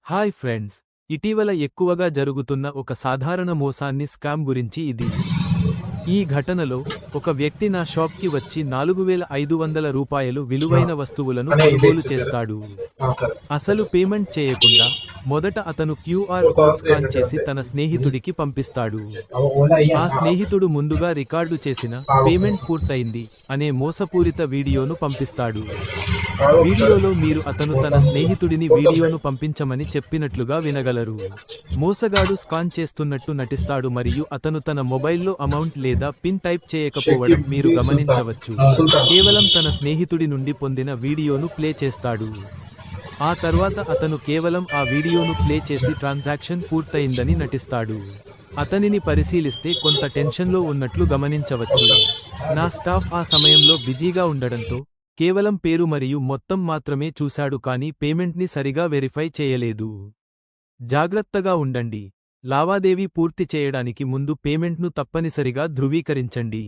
Hi friends, ఇటీవల ఎక్కువగా జరుగుతున్న ఒక సాధారణ మోసాన్ని స్కామ్ గురించి ఇది. ఈ ఘటనలో ఒక వ్యక్తి నా షాప్కి వచ్చి 4500 రూపాయలు విలువైన వస్తువులను కొనుగోలు చేస్తాడు. అసలు పేమెంట్ చేయకుండా మొదట అతను క్యూఆర్ కోడ్ స్కాన్ చేసి తన స్నేహితుడికి పంపిస్తాడు. ఆ స్నేహితుడు ముందుగా రికార్డు చేసిన పేమెంట్ పూర్తయింది అనే మోసపూరిత వీడియోను పంపిస్తాడు. వీడియోలో మీరు అతను తన స్నేహితుడిని వీడియోను పంపించమని చెప్పినట్లుగా వినగలరు. మోసగాడు స్కాన్ చేస్తున్నట్టు నటిస్తాడు మరియు అతను తన మొబైల్లో అమౌంట్ లేదా పిన్ టైప్ చేయకపోవడం మీరు గమనించవచ్చు. కేవలం తన స్నేహితుడి నుండి పొందిన వీడియోను ప్లే చేస్తాడు. ఆ తర్వాత అతను కేవలం ఆ వీడియోను ప్లే చేసి ట్రాన్సాక్షన్ పూర్తయిందని నటిస్తాడు. అతనిని పరిశీలిస్తే కొంత టెన్షన్లో ఉన్నట్లు గమనించవచ్చు. నా స్టాఫ్ ఆ సమయంలో బిజీగా ఉండడంతో కేవలం పేరు మరియు మొత్తం మాత్రమే చూశాడు కానీ పేమెంట్ని సరిగా వెరిఫై చేయలేదు. జాగ్రత్తగా ఉండండి. లావాదేవీ పూర్తి చేయడానికి ముందు పేమెంట్ను తప్పనిసరిగా ధృవీకరించండి.